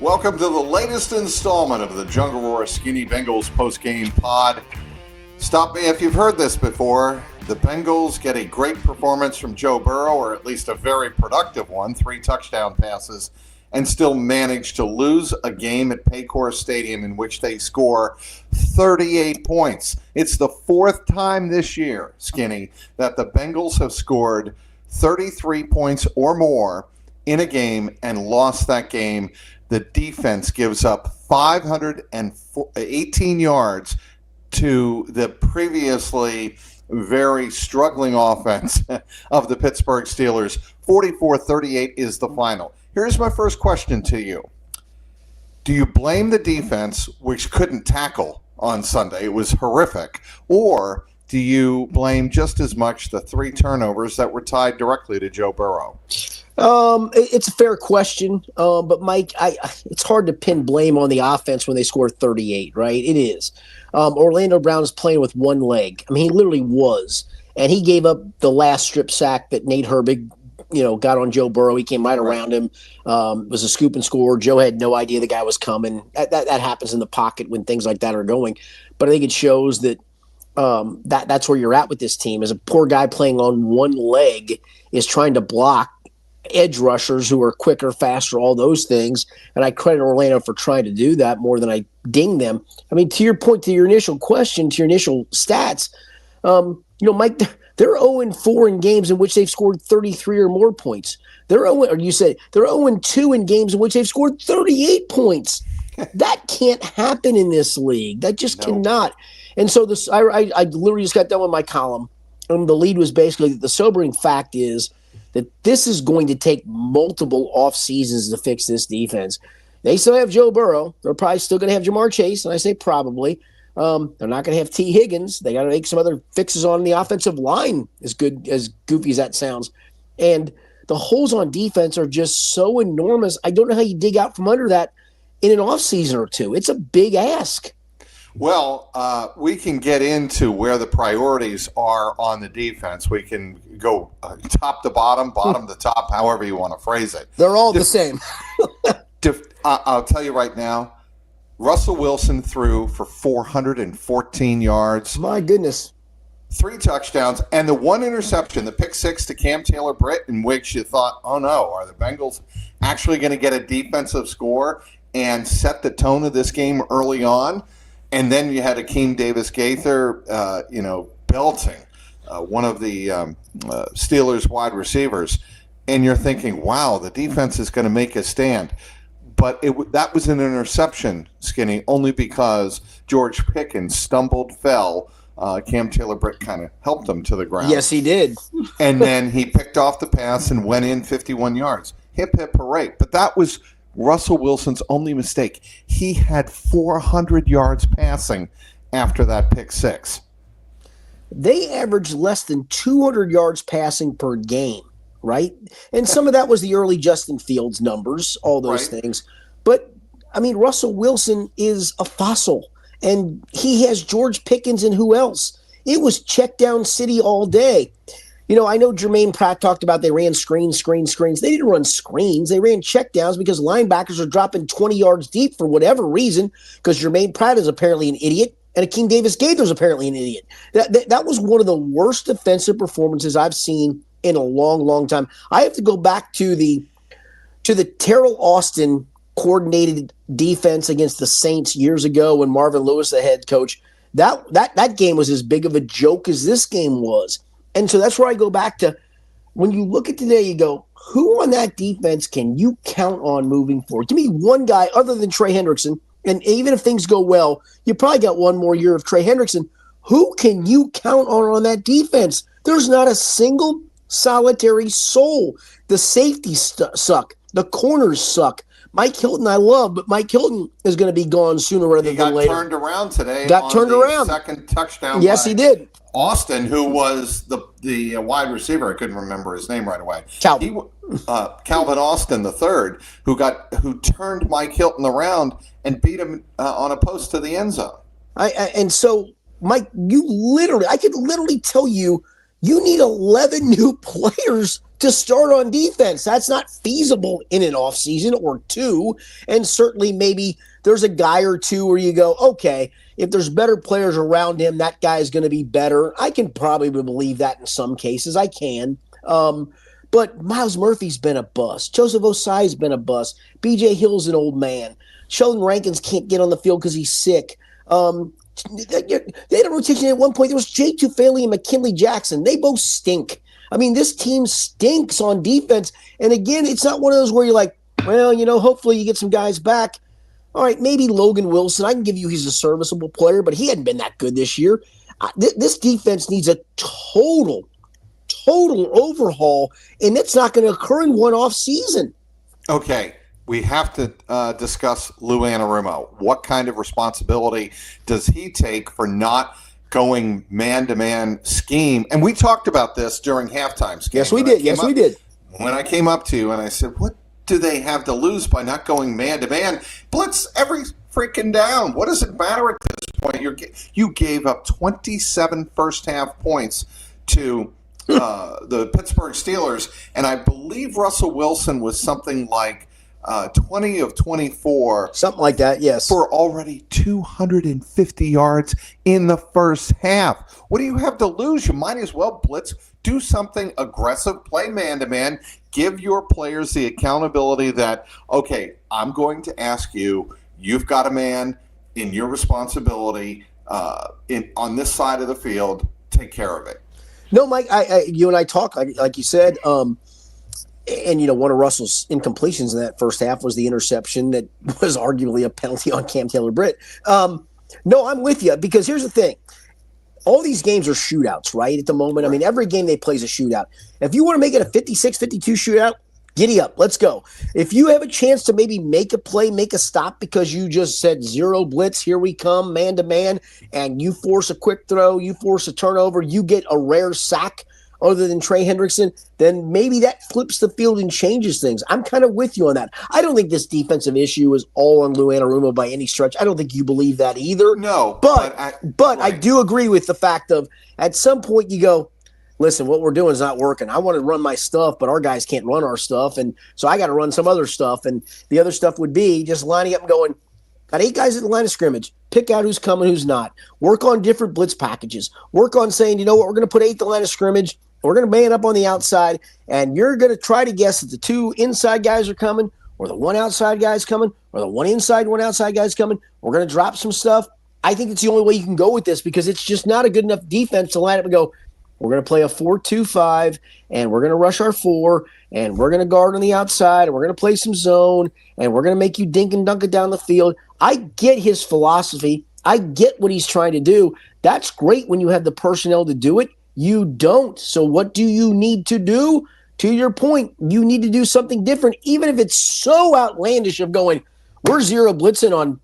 Welcome to the latest installment of the Jungle Roar Skinny Bengals postgame pod. Stop me if you've heard this before. The Bengals get a great performance from Joe Burrow, or at least a very productive one, 3 touchdown passes, and still manage to lose a game at Paycor Stadium in which they score 38 points. It's the 4th time this year, Skinny, that the Bengals have scored 33 points or more in a game and lost that game. The defense gives up 518 yards to the previously very struggling offense of the Pittsburgh Steelers. 44-38 is the final. Here's my first question to you. Do you blame the defense, which couldn't tackle on Sunday? It was horrific. Or do you blame just as much the 3 turnovers that were tied directly to Joe Burrow? It's a fair question, but Mike, it's hard to pin blame on the offense when they score 38, right? It is. Orlando Brown is playing with one leg. I mean, he literally was, and he gave up the last strip sack that Nate Herbig, got on Joe Burrow. He came right around him. It was a scoop and score. Joe had no idea the guy was coming. That happens in the pocket when things like that are going. But I think it shows that that's where you're at with this team. As a poor guy playing on one leg is trying to block edge rushers who are quicker, faster, all those things. And I credit Orlando for trying to do that more than I ding them. I mean, to your point, to your initial question, to your initial stats, Mike, they're 0-4 in games in which they've scored 33 or more points. They're 0-2 in games in which they've scored 38 points. That can't happen in this league. That just cannot. And so I literally just got done with my column, and the lead was basically that the sobering fact is that this is going to take multiple off seasons to fix this defense. They still have Joe Burrow. They're probably still going to have Jamar Chase, and I say probably. They're not going to have T. Higgins. They got to make some other fixes on the offensive line, as goofy as that sounds. And the holes on defense are just so enormous. I don't know how you dig out from under that in an off season or two. It's a big ask. Well, we can get into where the priorities are on the defense. We can go top to bottom, bottom to top, however you want to phrase it. They're all the same. I'll tell you right now, Russell Wilson threw for 414 yards. My goodness. 3 touchdowns, and the 1 interception, the pick 6 to Cam Taylor-Britt, in which you thought, oh no, are the Bengals actually going to get a defensive score and set the tone of this game early on? And then you had Akeem Davis-Gaither, belting one of the Steelers wide receivers. And you're thinking, wow, the defense is going to make a stand. But that was an interception, Skinny, only because George Pickens stumbled, fell. Cam Taylor-Britt kind of helped him to the ground. Yes, he did. And then he picked off the pass and went in 51 yards. Hip, hip, hooray. But that was Russell Wilson's only mistake. He had 400 yards passing after that pick 6. They averaged less than 200 yards passing per game, right? And some of that was the early Justin Fields numbers, all those things. But, I mean, Russell Wilson is a fossil, and he has George Pickens and who else? It was check down city all day. I know Jermaine Pratt talked about they ran screens. They didn't run screens. They ran checkdowns because linebackers are dropping 20 yards deep for whatever reason, because Jermaine Pratt is apparently an idiot and Akeem Davis-Gaither is apparently an idiot. That was one of the worst defensive performances I've seen in a long, long time. I have to go back to the Terrell Austin coordinated defense against the Saints years ago when Marvin Lewis, the head coach, that game was as big of a joke as this game was. And so that's where I go back to, when you look at today, you go, who on that defense can you count on moving forward? Give me one guy other than Trey Hendrickson, and even if things go well, you probably got one more year of Trey Hendrickson. Who can you count on that defense? There's not a single solitary soul. The safeties suck. The corners suck. Mike Hilton I love, but Mike Hilton is going to be gone sooner rather than later. He got turned around today. Second touchdown. Yes, he did. Austin, who was the wide receiver, I couldn't remember his name right away. Calvin Austin III, who turned Mike Hilton around and beat him on a post to the end zone. And so, Mike, I could literally tell you need 11 new players to start on defense. That's not feasible in an offseason or two. And certainly maybe there's a guy or two where you go, okay, if there's better players around him, that guy is going to be better. I can probably believe that in some cases. I can. But Miles Murphy's been a bust. Joseph Osai's been a bust. B.J. Hill's an old man. Sheldon Rankins can't get on the field because he's sick. They had a rotation at one point. There was Jay Tufele and McKinley Jackson. They both stink. I mean, this team stinks on defense. And again, it's not one of those where you're like, well, hopefully you get some guys back. All right, maybe Logan Wilson. I can give you he's a serviceable player, but he hadn't been that good this year. This defense needs a total overhaul, and it's not going to occur in one off season. Okay, we have to discuss Lou Anarumo. What kind of responsibility does he take for not going man-to-man scheme? And we talked about this during halftime. Yes, we did. When I came up to you and I said, what do they have to lose by not going man-to-man? Blitz every freaking down. What does it matter at this point? You gave up 27 first-half points to the Pittsburgh Steelers, and I believe Russell Wilson was something like 20 of 24. Something like that, yes. For already 250 yards in the first half. What do you have to lose? You might as well blitz. Do something aggressive. Play man-to-man. Give your players the accountability that, okay, I'm going to ask you, you've got a man in your responsibility on this side of the field. Take care of it. No, Mike, you and I talk, like you said, and, one of Russell's incompletions in that first half was the interception that was arguably a penalty on Cam Taylor-Britt. No, I'm with you, because here's the thing. All these games are shootouts, right, at the moment. I mean, every game they play is a shootout. If you want to make it a 56-52 shootout, giddy up. Let's go. If you have a chance to maybe make a play, make a stop because you just said zero blitz, here we come, man-to-man, and you force a quick throw, you force a turnover, you get a rare sack other than Trey Hendrickson, then maybe that flips the field and changes things. I'm kind of with you on that. I don't think this defensive issue is all on Lou Anarumo by any stretch. I don't think you believe that either. No. But I do agree with the fact of at some point you go, listen, what we're doing is not working. I want to run my stuff, but our guys can't run our stuff, and so I got to run some other stuff. And the other stuff would be just lining up and going, got 8 guys at the line of scrimmage. Pick out who's coming, who's not. Work on different blitz packages. Work on saying, you know what, we're going to put 8 at the line of scrimmage. We're going to man up on the outside, and you're going to try to guess that the 2 inside guys are coming, or the 1 outside guy's coming, or the 1 inside, 1 outside guy's coming. We're going to drop some stuff. I think it's the only way you can go with this because it's just not a good enough defense to line up and go, we're going to play a 4-2-5, and we're going to rush our 4, and we're going to guard on the outside, and we're going to play some zone, and we're going to make you dink and dunk it down the field. I get his philosophy. I get what he's trying to do. That's great when you have the personnel to do it. You don't. So what do you need to do? To your point, you need to do something different, even if it's so outlandish of going, we're zero blitzing on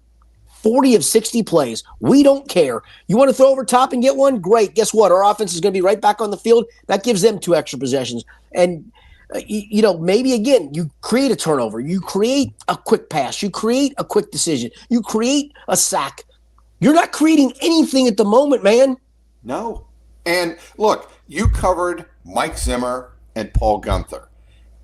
40 of 60 plays. We don't care. You want to throw over top and get one? Great. Guess what? Our offense is going to be right back on the field. That gives them 2 extra possessions. And, maybe, again, you create a turnover. You create a quick pass. You create a quick decision. You create a sack. You're not creating anything at the moment, man. No. And look, you covered Mike Zimmer and Paul Guenther.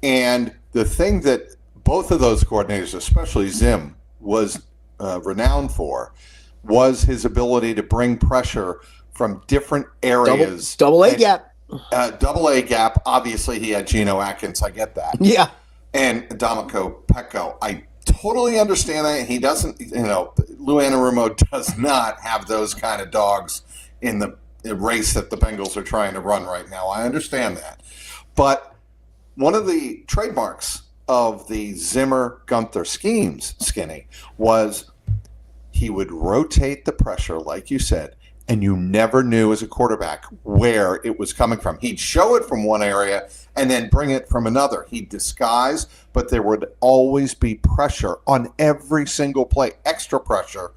And the thing that both of those coordinators, especially Zim, was renowned for was his ability to bring pressure from different areas. Double A gap. Double A gap. Obviously, he had Geno Atkins. I get that. Yeah. And Domenico Pecco. I totally understand that. He doesn't, Lou Anarumo does not have those kind of dogs in the race that the Bengals are trying to run right now. I understand that. But one of the trademarks of the Zimmer-Guenther schemes, Skinny, was he would rotate the pressure, like you said, and you never knew as a quarterback where it was coming from. He'd show it from one area and then bring it from another. He'd disguise, but there would always be pressure on every single play, extra pressure.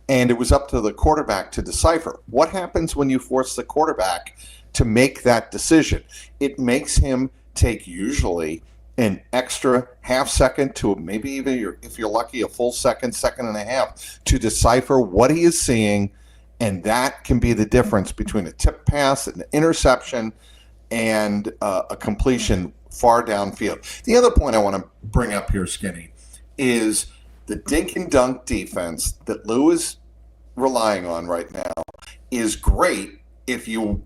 And it was up to the quarterback to decipher. What happens when you force the quarterback to make that decision? It makes him take usually an extra half second to maybe even, if you're lucky, a full second, second and a half to decipher what he is seeing. And that can be the difference between a tip pass, an interception, and a completion far downfield. The other point I want to bring up here, Skinny, is the dink and dunk defense that Lou is relying on right now is great if you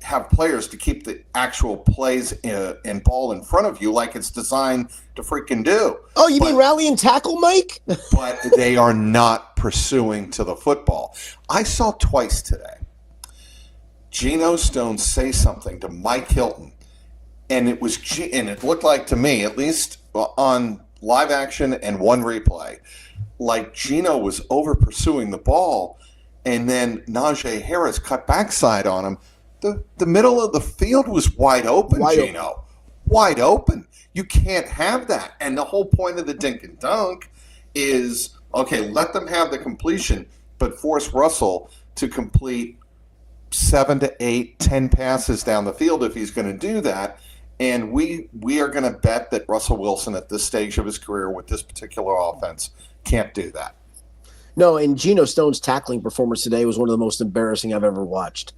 have players to keep the actual plays and ball in front of you like it's designed to freaking do. Oh, you mean rally and tackle, Mike? But they are not pursuing to the football. I saw twice today Geno Stone say something to Mike Hilton, and it looked like to me, at least on live action and one replay, like Geno was over pursuing the ball, and then Najee Harris cut backside on him. The middle of the field was wide open, Geno. Wide open. You can't have that. And the whole point of the dink and dunk is, okay, let them have the completion, but force Russell to complete 7 to 8, 10 passes down the field if he's going to do that. And we are going to bet that Russell Wilson at this stage of his career with this particular offense can't do that. No, and Geno Stone's tackling performance today was one of the most embarrassing I've ever watched.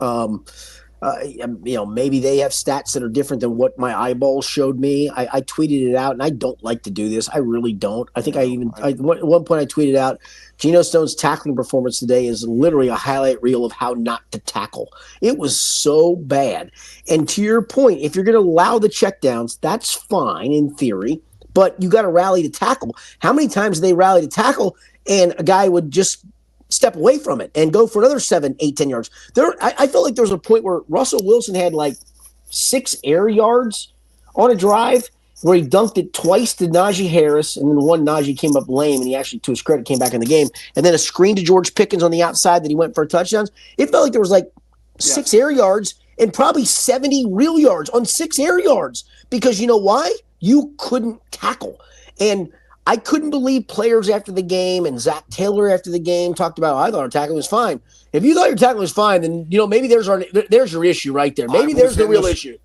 Maybe they have stats that are different than what my eyeballs showed me. I tweeted it out, and I don't like to do this. I really don't. I think at one point I tweeted out, Geno Stone's tackling performance today is literally a highlight reel of how not to tackle. It was so bad. And to your point, if you're going to allow the checkdowns, that's fine in theory, but you got to rally to tackle. How many times did they rally to tackle and a guy would just step away from it and go for another 7, 8, 10 yards? I felt like there was a point where Russell Wilson had like 6 air yards on a drive where he dunked it twice to Najee Harris, and then one Najee came up lame, and he actually, to his credit, came back in the game. And then a screen to George Pickens on the outside that he went for touchdowns. It felt like there was like 6 air yards and probably 70 real yards on 6 air yards, because you know why? You couldn't tackle. And I couldn't believe players after the game and Zach Taylor after the game talked about, I thought our tackling was fine. If you thought your tackling was fine, then maybe there's your issue right there. Maybe there's the real issue.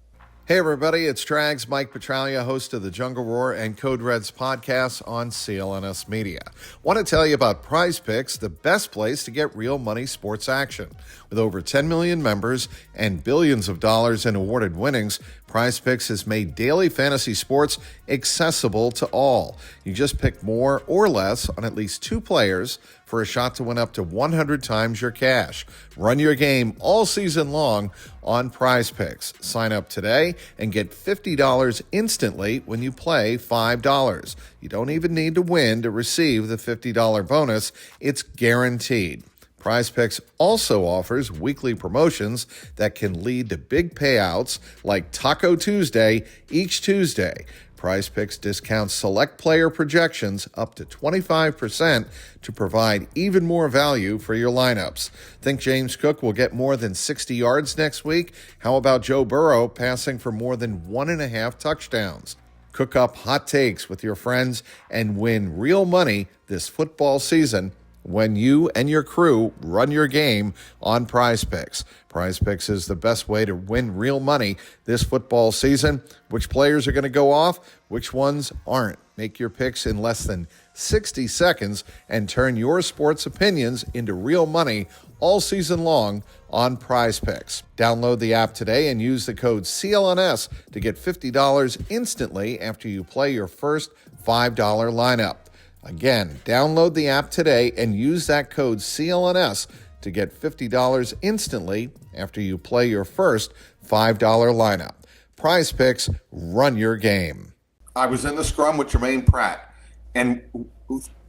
Hey everybody, it's Trags, Mike Petralia, host of the Jungle Roar and Code Reds podcast on CLNS Media. Want to tell you about Prize Picks, the best place to get real money sports action. With over 10 million members and billions of dollars in awarded winnings, Prize Picks has made daily fantasy sports accessible to all. You just pick more or less on at least 2 players for a shot to win up to 100 times your cash. Run your game all season long on Prize Picks. Sign up today and get $50 instantly when you play $5. You don't even need to win to receive the $50 bonus. It's guaranteed. Prize Picks also offers weekly promotions that can lead to big payouts like Taco Tuesday each Tuesday. Prize Picks discounts select player projections up to 25% to provide even more value for your lineups. Think James Cook will get more than 60 yards next week? How about Joe Burrow passing for more than 1.5 touchdowns? Cook up hot takes with your friends and win real money this football season when you and your crew run your game on Prize Picks. Prize Picks is the best way to win real money this football season. Which players are going to go off? Which ones aren't? Make your picks in less than 60 seconds and turn your sports opinions into real money all season long on Prize Picks. Download the app today and use the code CLNS to get $50 instantly after you play your first $5 lineup. Again, download the app today and use that code CLNS to get $50 instantly after you play your first $5 lineup. Prize Picks, run your game. I was in the scrum with Jermaine Pratt, and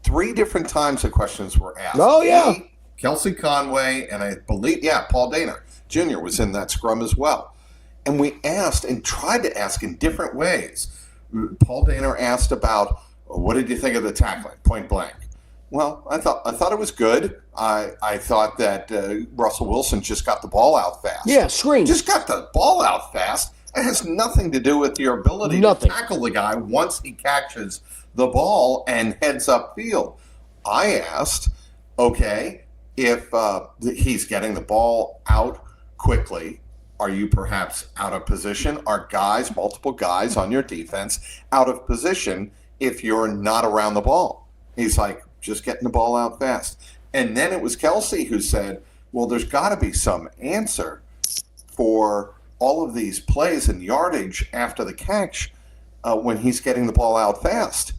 3 different times the questions were asked. Oh, yeah. Kelsey Conway, and I believe, Paul Dana Jr. was in that scrum as well. And we asked and tried to ask in different ways. Paul Dana asked about, what did you think of the tackling, point blank? Well, I thought it was good. I thought that Russell Wilson just got the ball out fast. Yeah, screen. Just got the ball out fast. It has nothing to do with your ability to tackle the guy once he catches the ball and heads upfield. I asked, okay, if he's getting the ball out quickly, are you perhaps out of position? Are multiple guys on your defense out of position if you're not around the ball? He's like, just getting the ball out fast. And then it was Kelsey who said, well, there's got to be some answer for all of these plays and yardage after the catch when he's getting the ball out fast.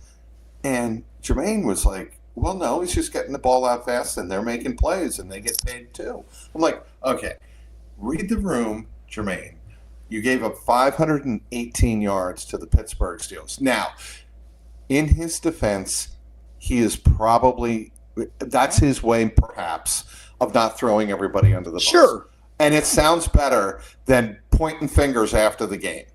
And Jermaine was like, well, no, he's just getting the ball out fast and they're making plays and they get paid too. I'm like, okay, read the room, Jermaine. You gave up 518 yards to the Pittsburgh Steelers. Now, in his defense, he is probably, that's his way perhaps of not throwing everybody under the bus. Sure. And it sounds better than pointing fingers after the game.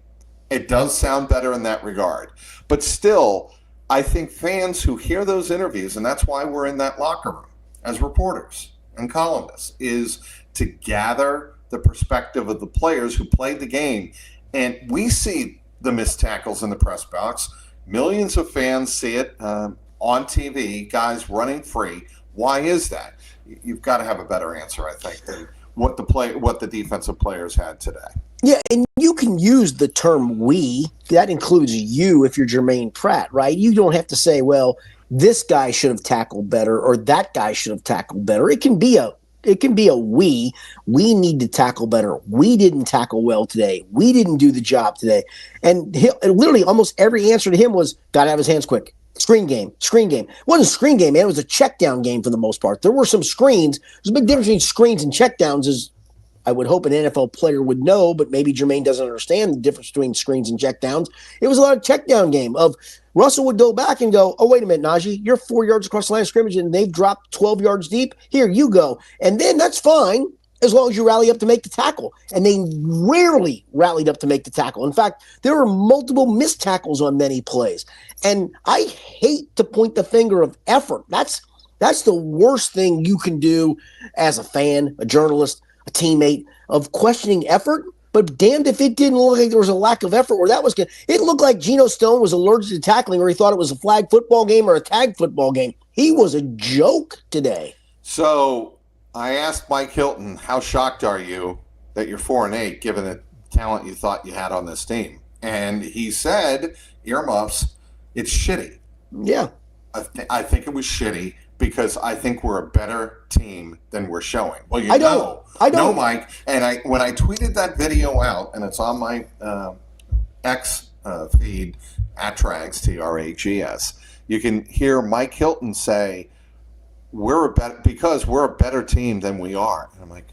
It does sound better in that regard. But still, I think fans who hear those interviews, and that's why we're in that locker room as reporters and columnists, is to gather the perspective of the players who played the game. And we see the missed tackles in the press box. Millions of fans see it on TV, guys running free. Why is that? You've got to have a better answer, I think, than what the defensive players had today. Yeah, and you can use the term "we." That includes you if you're Jermaine Pratt, right? You don't have to say, well, this guy should have tackled better or that guy should have tackled better. It can be a we. We need to tackle better. We didn't tackle well today. We didn't do the job today. And literally almost every answer to him was, got to have his hands quick. Screen game. It wasn't a screen game, man. It was a check down game for the most part. There were some screens. There's a big difference between screens and check downs, as I would hope an NFL player would know, but maybe Jermaine doesn't understand the difference between screens and check downs. It was a lot of check down game of Russell would go back and go, oh, wait a minute, Najee, you're 4 yards across the line of scrimmage and they've dropped 12 yards deep. Here, you go. And then that's fine as long as you rally up to make the tackle. And they rarely rallied up to make the tackle. In fact, there were multiple missed tackles on many plays. And I hate to point the finger of effort. That's the worst thing you can do as a fan, a journalist, a teammate, of questioning effort. But damned if it didn't look like there was a lack of effort where that was good. It looked like Geno Stone was allergic to tackling, or he thought it was a flag football game or a tag football game. He was a joke today. So I asked Mike Hilton, how shocked are you that you're 4-8 given the talent you thought you had on this team? And he said, earmuffs, it's shitty. Yeah. I think it was shitty because I think we're a better team than we're showing. Well, I don't. No, Mike. And when I tweeted that video out, and it's on my X feed, at Trags, Trags, you can hear Mike Hilton say, we're a better team than we are. And I'm like,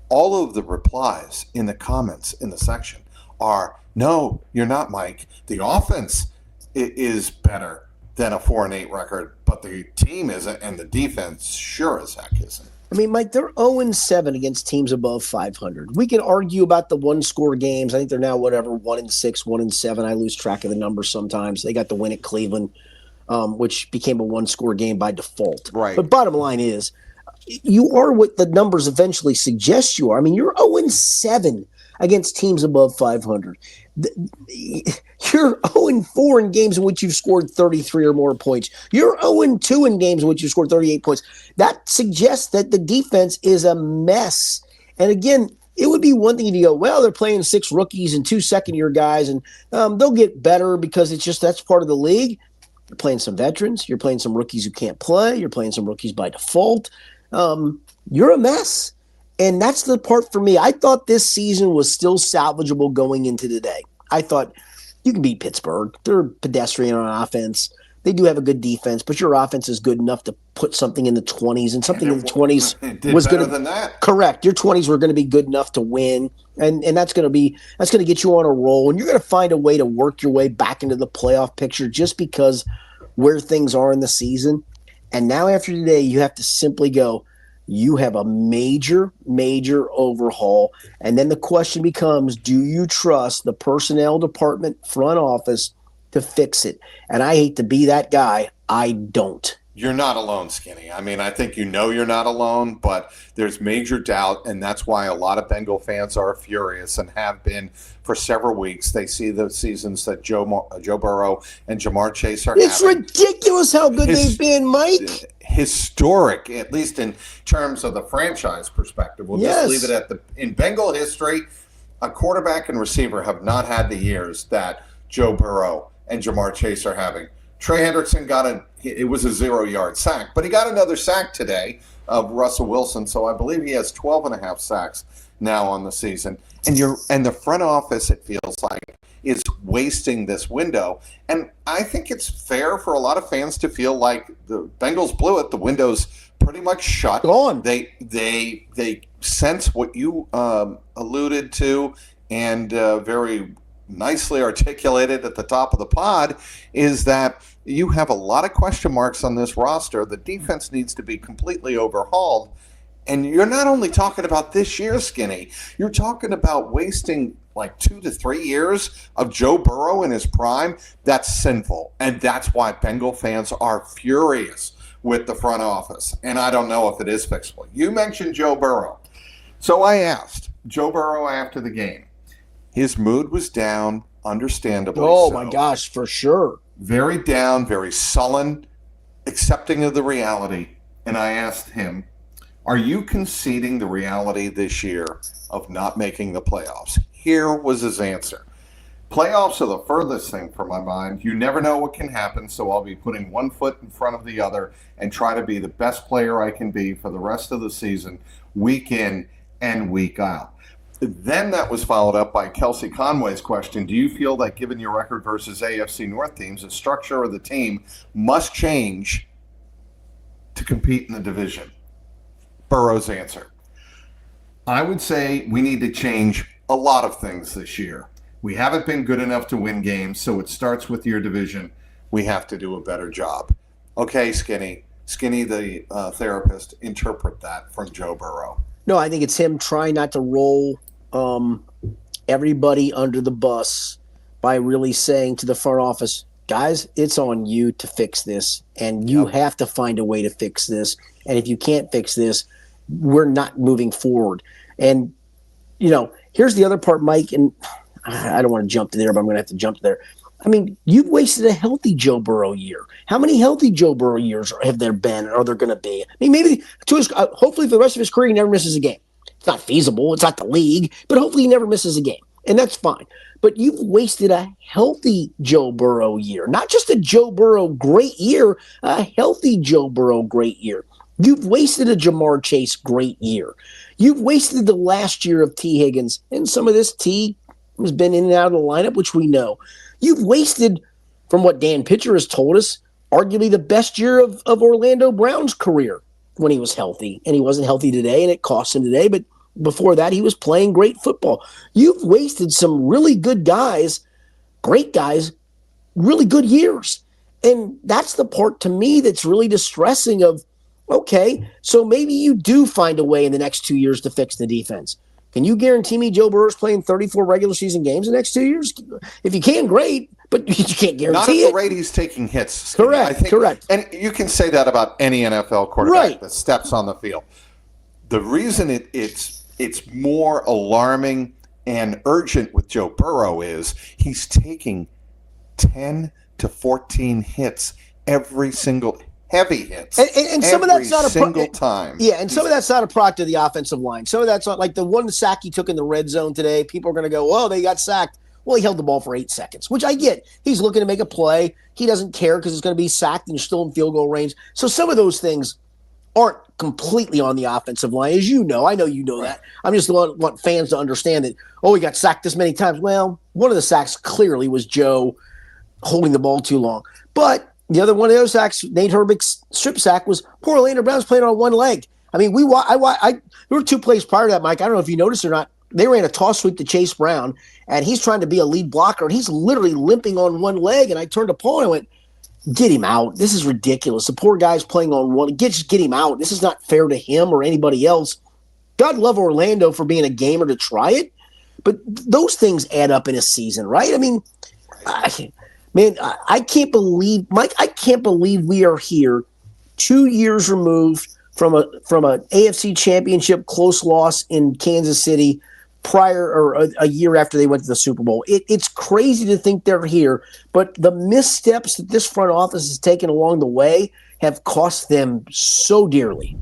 all of the replies in the comments in the section are, no, you're not, Mike. The offense is better than a 4-8 record, but the team isn't, and the defense sure as heck isn't. I mean, Mike, they're 0-7 against teams above 500. We can argue about the one-score games. I think they're now, 1-6, 1-7. I lose track of the numbers sometimes. They got the win at Cleveland, which became a one-score game by default. Right. But bottom line is, you are what the numbers eventually suggest you are. I mean, you're 0-7 against teams above 500. You're 0-4 in games in which you've scored 33 or more points. You're 0-2 in games in which you've scored 38 points. That suggests that the defense is a mess. And again, it would be one thing to go, well, they're playing 6 rookies and 2 second-year guys, and they'll get better because that's part of the league. You're playing some veterans. You're playing some rookies who can't play. You're playing some rookies by default. You're a mess. And that's the part for me. I thought this season was still salvageable going into today. I thought you can beat Pittsburgh. They're pedestrian on offense. They do have a good defense, but your offense is good enough to put something in the 20s, and something in the 20s was better going than that. Correct. Your 20s were going to be good enough to win, and that's going to get you on a roll, and you're going to find a way to work your way back into the playoff picture just because where things are in the season. And now after today, you have to simply go, you have a major, major overhaul. And then the question becomes, do you trust the personnel department front office to fix it? And I hate to be that guy. I don't. You're not alone, Skinny. I mean, I think you're not alone, but there's major doubt, and that's why a lot of Bengal fans are furious and have been for several weeks. They see the seasons that Joe Burrow and Jamar Chase are It's having. ridiculous how good they've been, Mike. Historic, at least in terms of the franchise perspective. We'll just leave it in Bengal history, a quarterback and receiver have not had the years that Joe Burrow and Jamar Chase are having. Trey Hendrickson it was a 0-yard sack, but he got another sack today of Russell Wilson, so I believe he has 12.5 sacks now on the season, and the front office, it feels like, is wasting this window. And I think it's fair for a lot of fans to feel like the Bengals blew it. The window's pretty much shut. Gone. They sense what you alluded to, and very nicely articulated at the top of the pod, is that you have a lot of question marks on this roster. The defense needs to be completely overhauled. And you're not only talking about this year, Skinny, you're talking about wasting like 2 to 3 years of Joe Burrow in his prime. That's sinful. And that's why Bengal fans are furious with the front office. And I don't know if it is fixable. You mentioned Joe Burrow. So I asked Joe Burrow after the game. His mood was down, understandably Oh, so. my gosh, for sure. Very down, very sullen, accepting of the reality. And I asked him, are you conceding the reality this year of not making the playoffs? Here was his answer. Playoffs are the furthest thing from my mind. You never know what can happen, so I'll be putting one foot in front of the other and try to be the best player I can be for the rest of the season, week in and week out. Then that was followed up by Kelsey Conway's question. Do you feel that given your record versus AFC North teams, the structure of the team must change to compete in the division? Burrow's answer. I would say we need to change a lot of things this year. We haven't been good enough to win games, so it starts with your division. We have to do a better job. Okay, Skinny. Skinny, the therapist, interpret that from Joe Burrow. No, I think it's him trying not to roll everybody under the bus by really saying to the front office, guys, it's on you to fix this, and you have to find a way to fix this. And if you can't fix this, we're not moving forward. And, here's the other part, Mike, and I don't want to jump to there, but I'm going to have to jump to there. I mean, you've wasted a healthy Joe Burrow year. How many healthy Joe Burrow years have there been, or are there going to be? I mean, maybe hopefully for the rest of his career, he never misses a game. It's not feasible. It's not the league, but hopefully he never misses a game, and that's fine. But you've wasted a healthy Joe Burrow year, not just a Joe Burrow great year, a healthy Joe Burrow great year. You've wasted a Jamar Chase great year. You've wasted the last year of T. Higgins, and some of this T has been in and out of the lineup, which we know. You've wasted, from what Dan Pitcher has told us, arguably the best year of Orlando Brown's career when he was healthy. And he wasn't healthy today, and it cost him today. But before that, he was playing great football. You've wasted some really good guys, great guys, really good years. And that's the part to me that's really distressing of, okay, so maybe you do find a way in the next 2 years to fix the defense. Can you guarantee me Joe Burrow's playing 34 regular season games the next 2 years? If you can, great, but you can't guarantee Not it. at the rate he's taking hits. Skinny. Correct, correct. And you can say that about any NFL quarterback that steps on the field. The reason it's more alarming and urgent with Joe Burrow is he's taking 10 to 14 hits every single heavy hits. And some of that's not a single time. Yeah, and some of that's not a product of the offensive line. Some of that's not like the one sack he took in the red zone today. People are going to go, "Oh, they got sacked." Well, he held the ball for 8 seconds, which I get. He's looking to make a play. He doesn't care because it's going to be sacked and you're still in field goal range. So some of those things aren't completely on the offensive line, as you know. I know you know that. I'm just want fans to understand that, he got sacked this many times. Well, one of the sacks clearly was Joe holding the ball too long. But the other one of those sacks, Nate Herbeck's strip sack, was poor Orlando Brown's playing on one leg. I mean, there were 2 plays prior to that, Mike. I don't know if you noticed or not. They ran a toss sweep to Chase Brown, and he's trying to be a lead blocker, and he's literally limping on one leg. And I turned to Paul and I went, get him out. This is ridiculous. The poor guy's playing on one. Just get him out. This is not fair to him or anybody else. God love Orlando for being a gamer to try it, but those things add up in a season, right? I mean, I can't believe, Mike, we are here 2 years removed from a AFC Championship close loss in Kansas City a year after they went to the Super Bowl. It's crazy to think they're here, but the missteps that this front office has taken along the way have cost them so dearly.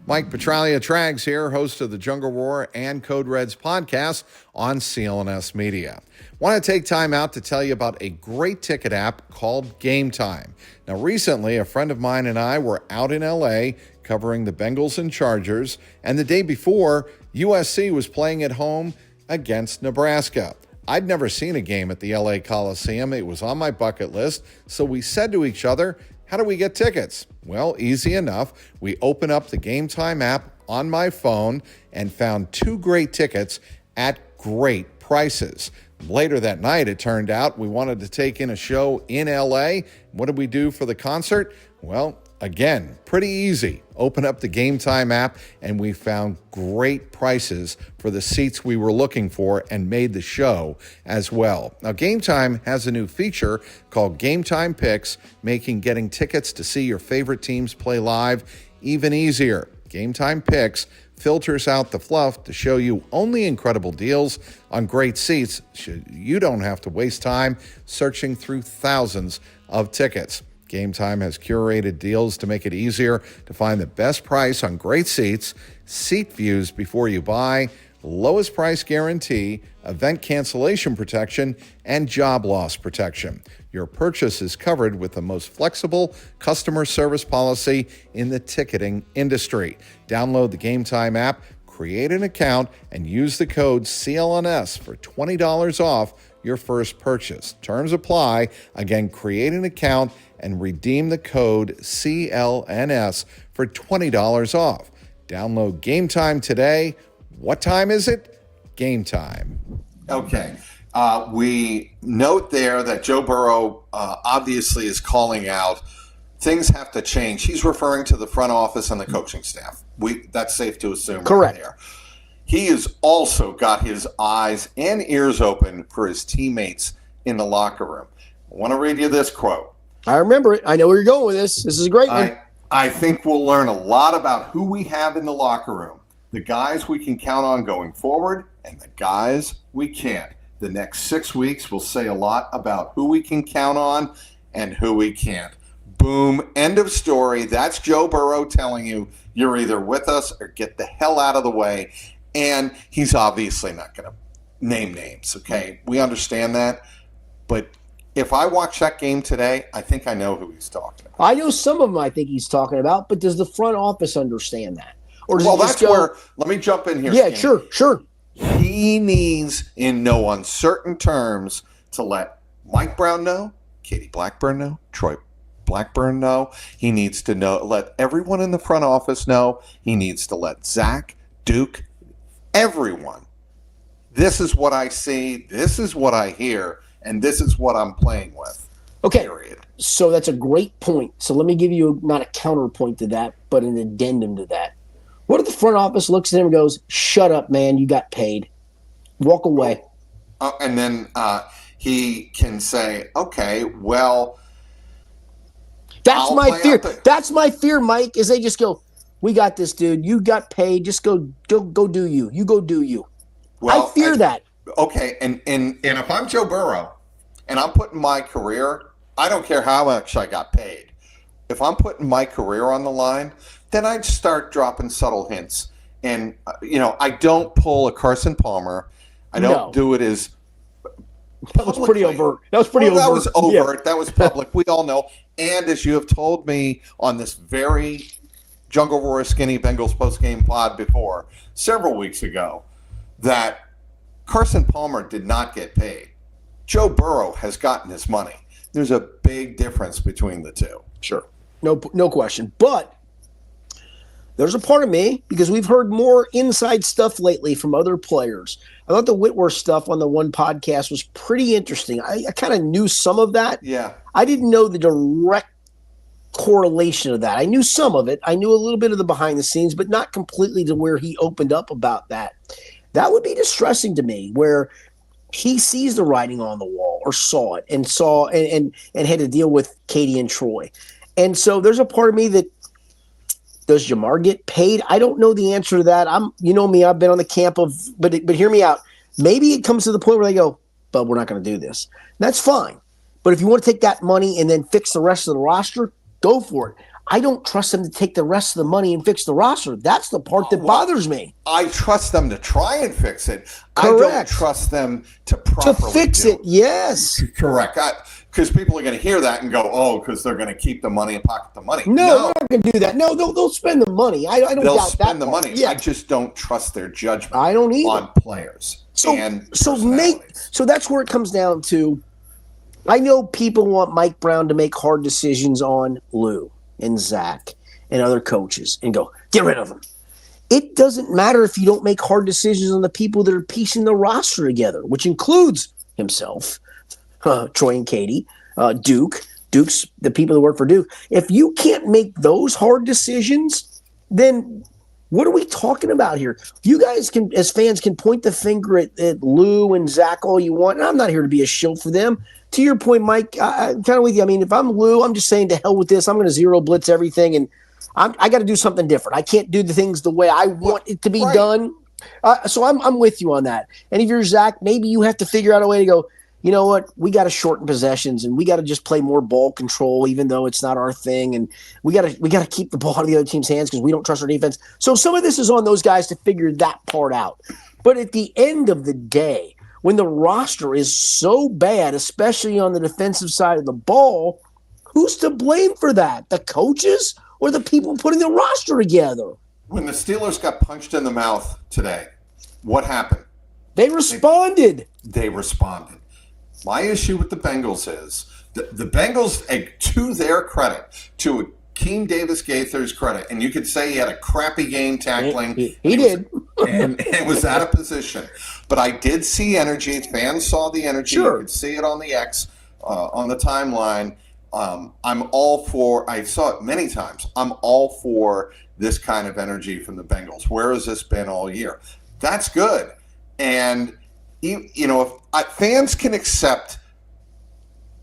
Mike Petralia, Trags here, host of the Jungle Roar and Code Reds podcast on CLNS Media. Want to take time out to tell you about a great ticket app called Game Time. Now, recently, a friend of mine and I were out in LA covering the Bengals and Chargers, and the day before, USC was playing at home against Nebraska. I'd never seen a game at the LA Coliseum. It was on my bucket list, so we said to each other, how do we get tickets? Well, easy enough. We opened up the Game Time app on my phone and found 2 great tickets at great prices. Later that night, it turned out we wanted to take in a show in LA. What did we do for the concert? Well, again, pretty easy. Open up the Game Time app and we found great prices for the seats we were looking for and made the show as well. Now, Game Time has a new feature called Game Time Picks, making getting tickets to see your favorite teams play live even easier. Game Time Picks filters out the fluff to show you only incredible deals on great seats, so you don't have to waste time searching through thousands of tickets. Game Time has curated deals to make it easier to find the best price on great seats, seat views before you buy, lowest price guarantee, event cancellation protection, and job loss protection. Your purchase is covered with the most flexible customer service policy in the ticketing industry. Download the Game Time app, create an account, and use the code CLNS for $20 off your first purchase. Terms apply. Again, create an account and redeem the code CLNS for $20 off. Download Game Time today. What time is it? Game time. Okay. We note there that Joe Burrow obviously is calling out things have to change. He's referring to the front office and the coaching staff. That's safe to assume. Correct. Right there. He has also got his eyes and ears open for his teammates in the locker room. I want to read you this quote. I remember it. I know where you're going with this. This is a great one. I think we'll learn a lot about who we have in the locker room, the guys we can count on going forward, and the guys we can't. The next 6 weeks will say a lot about who we can count on and who we can't. Boom. End of story. That's Joe Burrow telling you you're either with us or get the hell out of the way. And he's obviously not going to name names, okay? We understand that. But if I watch that game today, I think I know who he's talking about. I know some of them I think he's talking about, but does the front office understand that? Or does That's where, let me jump in here. Yeah, Skinny. sure. He needs, in no uncertain terms, to let Mike Brown know, Katie Blackburn know, Troy Blackburn know. He needs to let everyone in the front office know. He needs to let Zach, Duke, everyone. This is what I see. This is what I hear. And this is what I'm playing with. Okay. Period. So that's a great point. So let me give you not a counterpoint to that, but an addendum to that. What if the front office looks at him and goes, shut up, man, you got paid. Walk away. And then he can say, okay, well, that's my fear. That's my fear, Mike, is they just go, we got this, dude. You got paid. Just go do you. You go do you. Well, I fear that. Okay, and if I'm Joe Burrow and I'm putting my career, I don't care how much I got paid. If I'm putting my career on the line, then I'd start dropping subtle hints. And, I don't pull a Carson Palmer. I don't do it as That was pretty overt. That was overt. That was overt. Yeah. That was public. We all know. And as you have told me on this very Jungle Roar Skinny Bengals postgame pod before, several weeks ago, that Carson Palmer did not get paid. Joe Burrow has gotten his money. There's a big difference between the two. Sure. No question. But there's a part of me, because we've heard more inside stuff lately from other players. I thought the Whitworth stuff on the one podcast was pretty interesting. I kind of knew some of that. Yeah. I didn't know the direct correlation of that. I knew some of it. I knew a little bit of the behind the scenes, but not completely to where he opened up about that. That would be distressing to me, where he sees the writing on the wall, or saw it and had to deal with Katie and Troy. And so there's a part of me that, does Jamar get paid? I don't know the answer to that. You know me, I've been on the camp of, but hear me out. Maybe it comes to the point where they go, but we're not going to do this. And that's fine. But if you want to take that money and then fix the rest of the roster, go for it. I don't trust them to take the rest of the money and fix the roster. That's the part that bothers me. I trust them to try and fix it. Correct. I don't trust them to properly fix it. Yes. Correct. Because people are going to hear that and go, oh, because they're going to keep the money and pocket the money. No, they're not going to do that. No, they'll spend the money. I don't doubt that. They'll spend the part. money. Yeah. I just don't trust their judgment I don't either. on players. So that's where it comes down to. I know people want Mike Brown to make hard decisions on Lou and Zach and other coaches and go, get rid of them. It doesn't matter if you don't make hard decisions on the people that are piecing the roster together, which includes himself, Troy and Katie, Duke's the people that work for Duke. If you can't make those hard decisions, then what are we talking about here? You guys can, as fans, can point the finger at Lou and Zach all you want. And I'm not here to be a shill for them. To your point, Mike, I'm kind of with you. I mean, if I'm Lou, I'm just saying to hell with this. I'm going to zero blitz everything, and I got to do something different. I can't do the things the way I want it to be done. So I'm with you on that. And if you're Zach, maybe you have to figure out a way to go, you know what, we got to shorten possessions and we got to just play more ball control, even though it's not our thing. And we got to keep the ball out of the other team's hands because we don't trust our defense. So some of this is on those guys to figure that part out. But at the end of the day, when the roster is so bad, especially on the defensive side of the ball, who's to blame for that? The coaches or the people putting the roster together? When the Steelers got punched in the mouth today, what happened? They responded. They responded. My issue with the Bengals is the Bengals, to their credit, to Keem Davis Gaither's credit, and you could say he had a crappy game tackling. He did. And it was out of position. But I did see energy. Fans saw the energy. Sure. You could see it on the X, on the timeline. I'm all for, I saw it many times, I'm all for this kind of energy from the Bengals. Where has this been all year? That's good. And, if fans can accept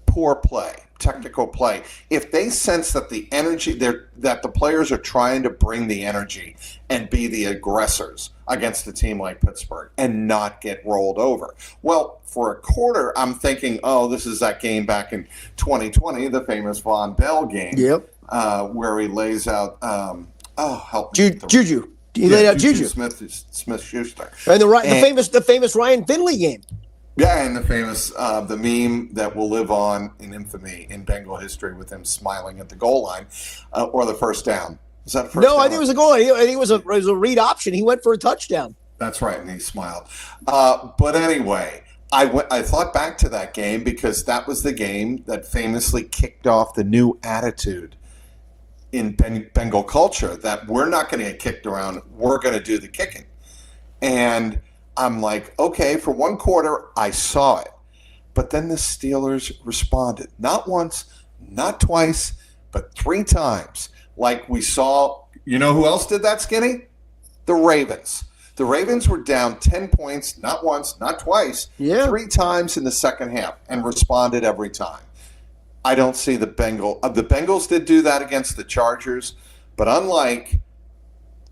poor play, technical play, if they sense that the energy, that the players are trying to bring the energy and be the aggressors against a team like Pittsburgh and not get rolled over. Well, for a quarter, I'm thinking, oh, this is that game back in 2020, the famous Von Bell game. Yep. Where he lays out, help me. Juju. He laid out Juju. Smith-Schuster. And the famous Ryan Finley game. Yeah, and the famous the meme that will live on in infamy in Bengal history with him smiling at the goal line or the first down. Was that first down? No, I think it was a goal. I think it was a read option. He went for a touchdown. That's right, and he smiled. But anyway, I thought back to that game because that was the game that famously kicked off the new attitude in Bengal culture that we're not going to get kicked around. We're going to do the kicking. And I'm like, okay, for one quarter, I saw it. But then the Steelers responded. Not once, not twice, but 3 times. Like we saw, you know who else did that, Skinny? The Ravens. The Ravens were down 10 points, not once, not twice, 3 times in the second half and responded every time. I don't see the Bengals. The Bengals did do that against the Chargers, but unlike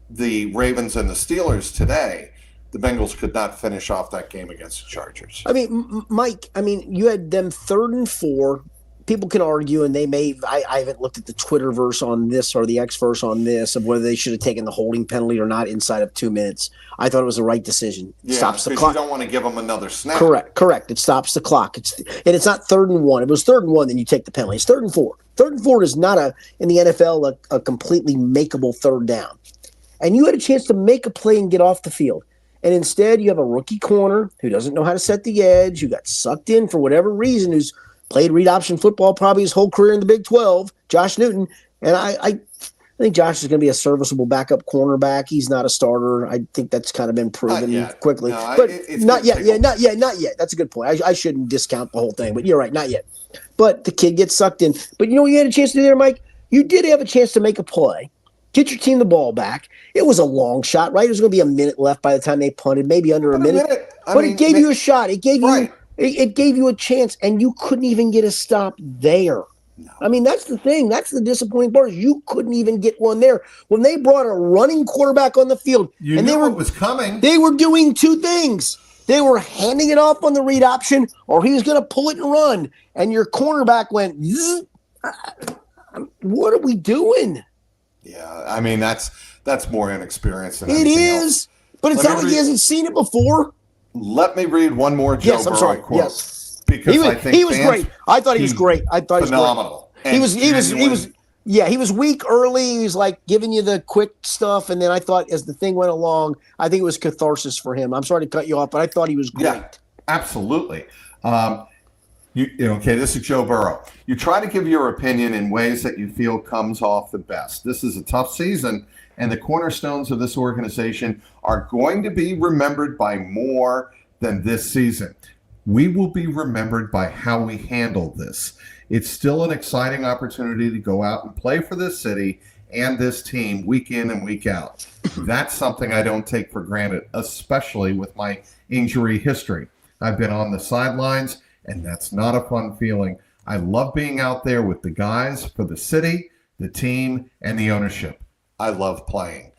the Ravens and the Steelers today, the Bengals could not finish off that game against the Chargers. I mean, Mike, you had them 3rd and 4. People can argue, and they may. I haven't looked at the Twitterverse on this or the Xverse on this of whether they should have taken the holding penalty or not inside of 2 minutes. I thought it was the right decision. It stops the clock. You don't want to give them another snap. Correct. It stops the clock. It's not 3rd and 1. If it was 3rd and 1, then you take the penalty. It's 3rd and 4. 3rd and 4 is not in the NFL a completely makeable 3rd down. And you had a chance to make a play and get off the field. And instead, you have a rookie corner who doesn't know how to set the edge, who got sucked in for whatever reason, who's played read option football probably his whole career in the Big 12, Josh Newton. And I think Josh is going to be a serviceable backup cornerback. He's not a starter. I think that's kind of been proven quickly. No, but not yet. Yeah, not yet. That's a good point. I shouldn't discount the whole thing, but you're right, not yet. But the kid gets sucked in. But you know what you had a chance to do there, Mike? You did have a chance to make a play, get your team the ball back. It was a long shot, right? It was going to be a minute left by the time they punted, maybe under a minute. It gave you a shot. It gave you it gave you a chance, and you couldn't even get a stop there. No. I mean, that's the thing. That's the disappointing part. Is you couldn't even get one there. When they brought a running quarterback on the field, and they were it was coming. They were doing 2 things. They were handing it off on the read option, or he was going to pull it and run. And your cornerback went, What are we doing? Yeah, I mean that's more inexperience than It anything is, else. but it's not like he hasn't seen it before. Let me read one more Joe Burrow quote. Yes, because I think he was great. I thought he was great. I thought phenomenal. He was he was weak early. He was like giving you the quick stuff, and then I thought as the thing went along, I think it was catharsis for him. I'm sorry to cut you off, but I thought he was great. Yeah, absolutely. Okay, this is Joe Burrow. You try to give your opinion in ways that you feel comes off the best. This is a tough season, and the cornerstones of this organization are going to be remembered by more than this season. We will be remembered by how we handle this. It's still an exciting opportunity to go out and play for this city and this team week in and week out. That's something I don't take for granted, especially with my injury history. I've been on the sidelines, and that's not a fun feeling. I love being out there with the guys for the city, the team, and the ownership. I love playing.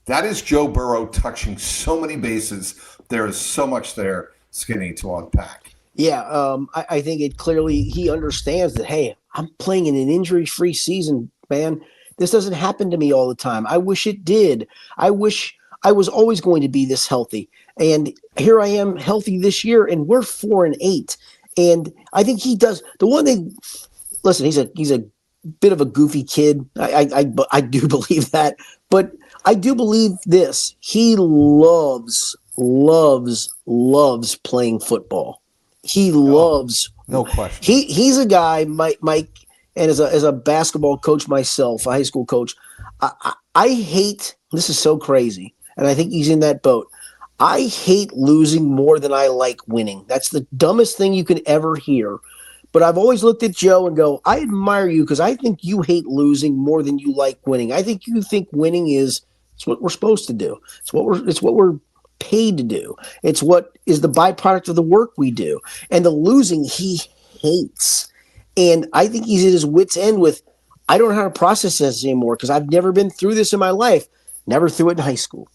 That is Joe Burrow touching so many bases. There is so much there, Skinny, to unpack. Yeah, I think it clearly he understands that, hey, I'm playing in an injury-free season, man. This doesn't happen to me all the time. I wish it did. I wish I was always going to be this healthy. And here I am healthy this year, and we're 4-8. And I think he does the one thing. Listen, he's a bit of a goofy kid. I do believe that, but I do believe this. He loves playing football. He loves. No question. He's a guy, Mike, and as a basketball coach myself, a high school coach. I hate. This is so crazy, and I think he's in that boat. I hate losing more than I like winning. That's the dumbest thing you can ever hear. But I've always looked at Joe and go, I admire you because I think you hate losing more than you like winning. I think you think winning it's what we're supposed to do. It's what we're paid to do. It's what is the byproduct of the work we do. And the losing he hates. And I think he's at his wit's end with, I don't know how to process this anymore because I've never been through this in my life. Never threw it in high school.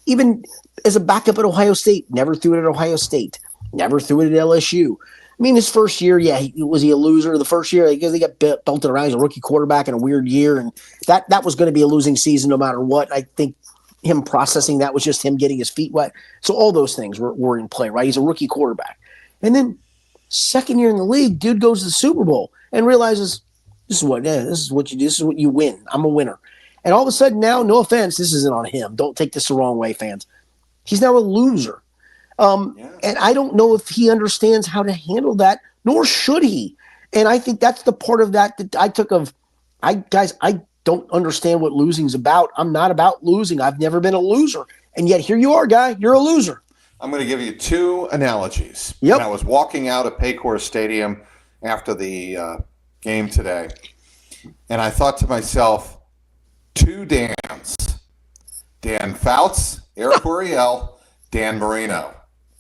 Even as a backup at Ohio State, never threw it at Ohio State. Never threw it at LSU. I mean, his first year, was he a loser? The first year, because he got belted around as a rookie quarterback in a weird year, and that was going to be a losing season no matter what. I think him processing that was just him getting his feet wet. So all those things were in play, right? He's a rookie quarterback. And then second year in the league, dude goes to the Super Bowl and realizes this is what you do. This is what you win. I'm a winner. And all of a sudden now, no offense, this isn't on him. Don't take this the wrong way, fans. He's now a loser. And I don't know if he understands how to handle that, nor should he. And I think that's the part of that I took of, I don't understand what losing's about. I'm not about losing. I've never been a loser. And yet here you are, guy. You're a loser. I'm going to give you two analogies. Yep. And I was walking out of Paycor Stadium after the game today, and I thought to myself, two Dans. Dan Fouts, Eric Coryell, Dan Marino,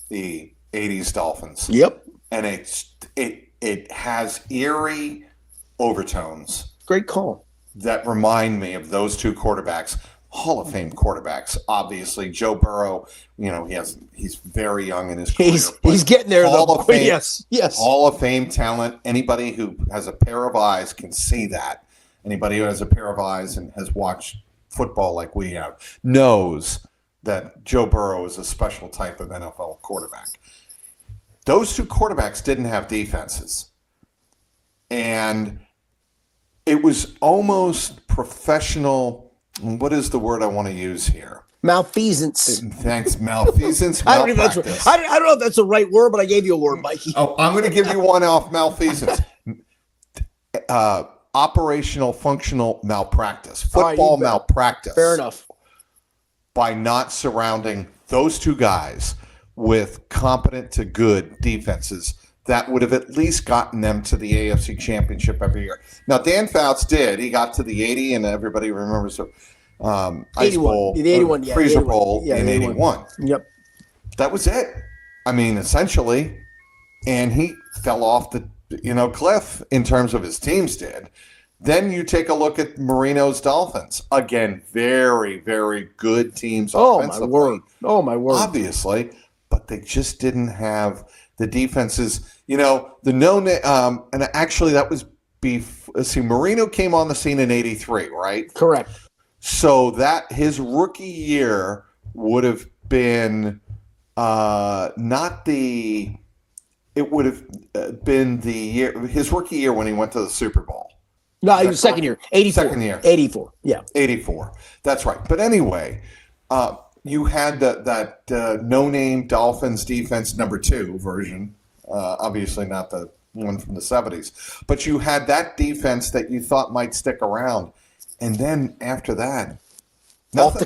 the 80s Dolphins. Yep. And it has eerie overtones. Great call. That remind me of those two quarterbacks, Hall of Fame quarterbacks. Obviously, Joe Burrow, he's very young in his career. He's getting there, Hall though. of Fame, Yes. Hall of Fame talent. Anybody who has a pair of eyes can see that. Anybody who has a pair of eyes and has watched football like we have knows that Joe Burrow is a special type of NFL quarterback. Those two quarterbacks didn't have defenses. And it was almost professional. What is the word I want to use here? Malfeasance. Thanks, malfeasance. I don't know if that's the right word, but I gave you a word, Mikey. Oh, I'm going to give you one off malfeasance. Operational functional malpractice. Football malpractice. Fair enough. By not surrounding those two guys with competent to good defenses that would have at least gotten them to the AFC Championship every year. Now, Dan Fouts did. He got to the 80, and everybody remembers the Ice Bowl, the 81, Freezer Bowl in 81. Yep. That was it. I mean, essentially. And he fell off the cliff in terms of his teams did. Then you take a look at Marino's Dolphins. Again, very, very good teams offensively. Oh, my word. Obviously, but they just didn't have the defenses. And actually that was let's see, Marino came on the scene in 83, right? Correct. So that his rookie year would have been not the. It would have been the year his rookie year when he went to the Super Bowl. No, it was second year. 84. Second year. 84. Yeah. 84. That's right. But anyway, you had that no-name Dolphins defense number 2 version. Obviously not the one from the 70s. But you had that defense that you thought might stick around. And then after that, nothing. Off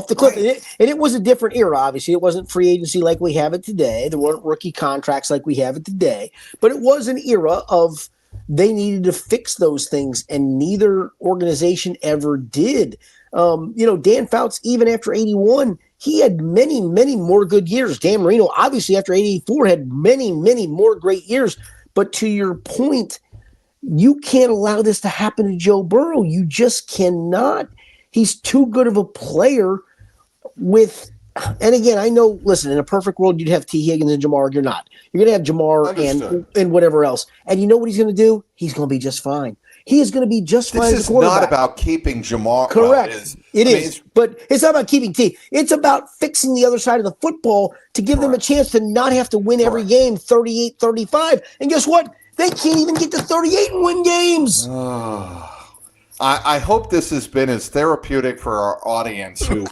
the cliff. Right. And it was a different era, obviously. It wasn't free agency like we have it today. There weren't rookie contracts like we have it today. But it was an era of they needed to fix those things, and neither organization ever did. Dan Fouts, even after 81, he had many, many more good years. Dan Marino, obviously, after 84, had many, many more great years. But to your point, you can't allow this to happen to Joe Burrow. You just cannot. He's too good of a player with, and again, I know, listen, in a perfect world, you'd have T. Higgins and Jamar. You're not. You're going to have Jamar and whatever else. And you know what he's going to do? He's going to be just fine. He is going to be just fine as a quarterback. This is not about keeping Jamar. Correct. Well, it is. But it's not about keeping T. It's about fixing the other side of the football to give them a chance to not have to win every game 38-35. And guess what? They can't even get to 38 and win games. I hope this has been as therapeutic for our audience, who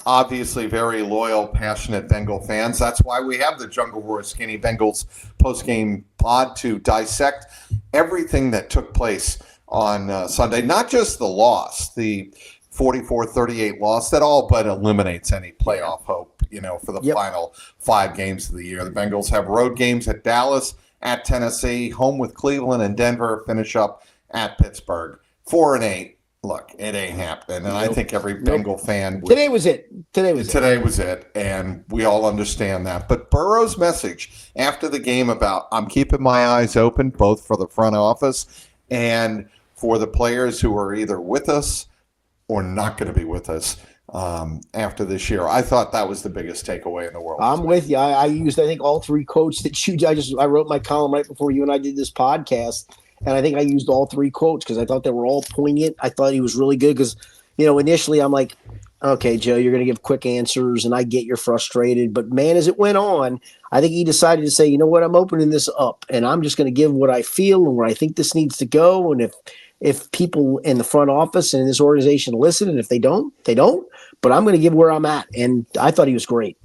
obviously very loyal, passionate Bengal fans. That's why we have the Jungle Roar Skinny Bengals postgame pod to dissect everything that took place on Sunday. Not just the loss, the 44-38 loss that all but eliminates any playoff hope, for the final 5 games of the year. The Bengals have road games at Dallas, at Tennessee, home with Cleveland and Denver, finish up at Pittsburgh. 4-8. Look, it ain't happening. And I think every Bengal fan would. Today was it. Today was it. And we all understand that. But Burrow's message after the game about I'm keeping my eyes open, both for the front office and for the players who are either with us or not going to be with us after this year. I thought that was the biggest takeaway in the world. I'm with you. I used, I think, all 3 quotes that I wrote my column right before you and I did this podcast. And I think I used all 3 quotes because I thought they were all poignant. I thought he was really good because, initially I'm like, okay, Joe, you're going to give quick answers, and I get you're frustrated. But, man, as it went on, I think he decided to say, you know what, I'm opening this up, and I'm just going to give what I feel and where I think this needs to go. And if people in the front office and in this organization listen, and if they don't, they don't. But I'm going to give where I'm at. And I thought he was great.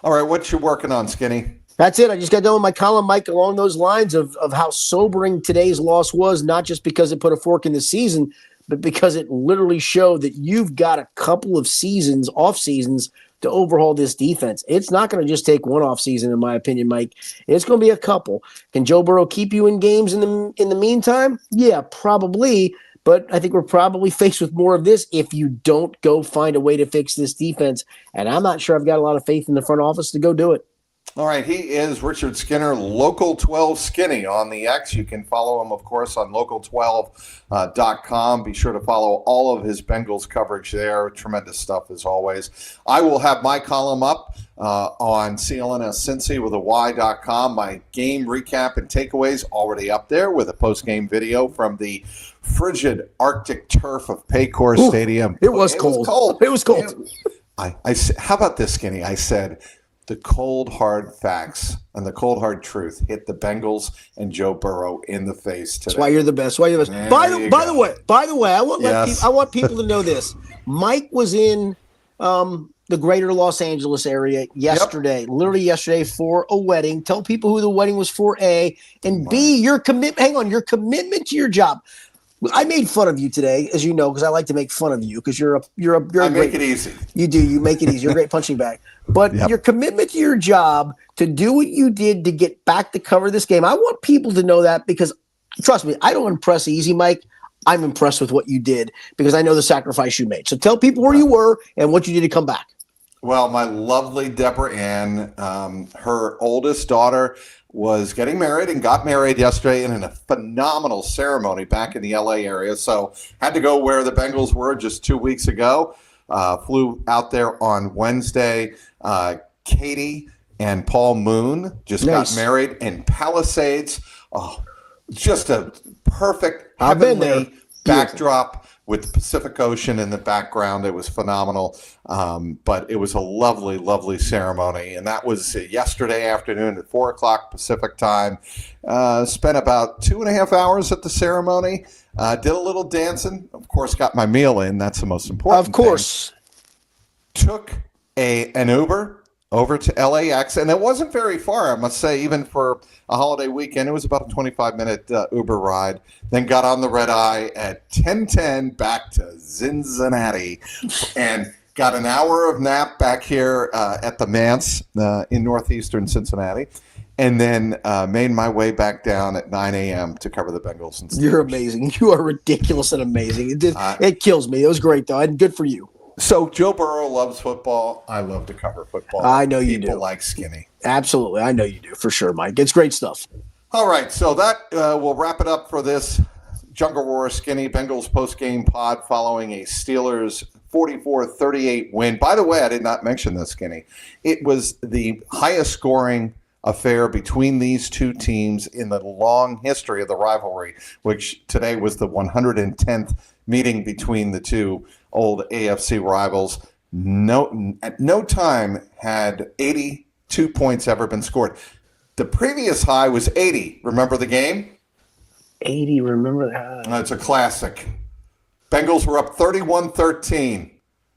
All right, what you working on, Skinny? That's it. I just got done with my column, Mike, along those lines of how sobering today's loss was, not just because it put a fork in the season, but because it literally showed that you've got a couple of seasons, off seasons, to overhaul this defense. It's not going to just take one off season, in my opinion, Mike. It's going to be a couple. Can Joe Burrow keep you in games in the meantime? Yeah, probably. But I think we're probably faced with more of this if you don't go find a way to fix this defense. And I'm not sure I've got a lot of faith in the front office to go do it. All right, he is Richard Skinner, Local 12 Skinny on the X. You can follow him, of course, on local12.com. Be sure to follow all of his Bengals coverage there. Tremendous stuff, as always. I will have my column up on CLNS Cincy with a Y.com. My game recap and takeaways already up there with a post-game video from the frigid Arctic turf of Paycor Stadium. It was cold. It was cold. How about this, Skinny? I said, the cold, hard facts and the cold, hard truth hit the Bengals and Joe Burrow in the face today. That's why you're the best. By the way, I want people to know this. Mike was in the greater Los Angeles area yesterday, literally yesterday, for a wedding. Tell people who the wedding was for, A, and B, your commitment to your job. I made fun of you today, as you know, because I like to make fun of you because you're a make it easy. You do. You make it easy. You're a great punching bag. But your commitment to your job to do what you did to get back to cover this game, I want people to know that because, trust me, I don't impress easy, Mike. I'm impressed with what you did because I know the sacrifice you made. So tell people where you were and what you did to come back. Well, my lovely Deborah Ann, her oldest daughter was getting married and got married yesterday in a phenomenal ceremony back in the LA area. So had to go where the Bengals were just 2 weeks ago. Flew out there on Wednesday. Katie and Paul Moon just got married in Palisades. Oh, Just a perfect I've been heavenly there. backdrop with the Pacific Ocean in the background. It was phenomenal. But it was a lovely, lovely ceremony. And that was yesterday afternoon at 4 o'clock Pacific time. Spent about 2.5 hours at the ceremony. Did a little dancing. Of course, got my meal in. That's the most important Of course. thing. Took an Uber over to LAX, and it wasn't very far, I must say, even for a holiday weekend. It was about a 25-minute Uber ride. Then got on the red eye at 10:10 back to Cincinnati, and got an hour of nap back here at the Manse in northeastern Cincinnati, and then made my way back down at 9 a.m. to cover the Bengals and Steelers. You're amazing. You are ridiculous and amazing. It kills me. It was great, though, and good for you. So Joe Burrow loves football. I love to cover football. I know you do. People like Skinny. Absolutely. I know you do, for sure, Mike. It's great stuff. All right, so that will wrap it up for this Jungle Roar Skinny Bengals postgame pod following a Steelers 44-38 win. By the way, I did not mention this, Skinny. It was the highest scoring affair between these two teams in the long history of the rivalry, which today was the 110th meeting between the two old AFC rivals. At no time had 82 points ever been scored. The previous high was 80. Remember the game? 80, remember that? It's a classic. Bengals were up 31-13.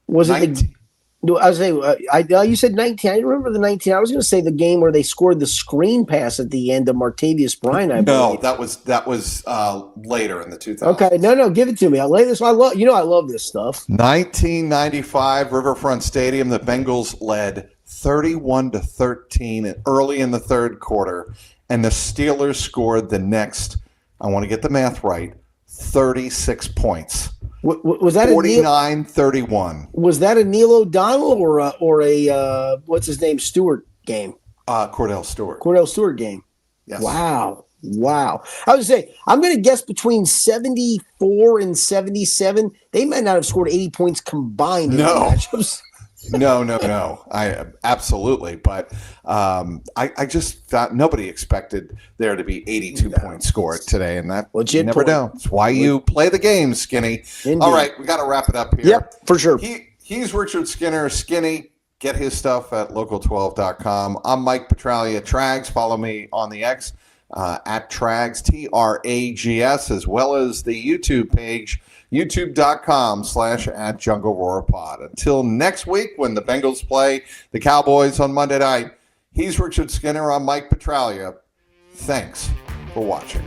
Was it I was saying, you said 19. I remember the 19. I was going to say the game where they scored the screen pass at the end of Martavius Bryant. I believe. that was later in the 2000s. Okay, no, give it to me. I'll lay this. I love this stuff. 1995 Riverfront Stadium. The Bengals led 31-13 early in the third quarter, and the Steelers scored the next. I want to get the math right. 36 points. Was that 49-31? Was that a Neil O'Donnell or a what's his name Stewart game? Cordell Stewart. Cordell Stewart game. Yes. Wow. I was saying I'm going to guess between 74 and 77. They might not have scored 80 points combined. In No. the matchups. No. I absolutely, but I just thought nobody expected there to be 82 points scored today, and that Legit you never point. know. That's why you play the game, Skinny. Indeed. All right, we got to wrap it up here. Yep, for sure. He's Richard Skinner. Skinny, get his stuff at local12.com. I'm Mike Petralia. Trags, follow me on the X at Trags, Trags, as well as the YouTube page, youtube.com/@JungleRoarPod. Until next week when the Bengals play the Cowboys on Monday night, he's Richard Skinner. I'm Mike Petralia. Thanks for watching.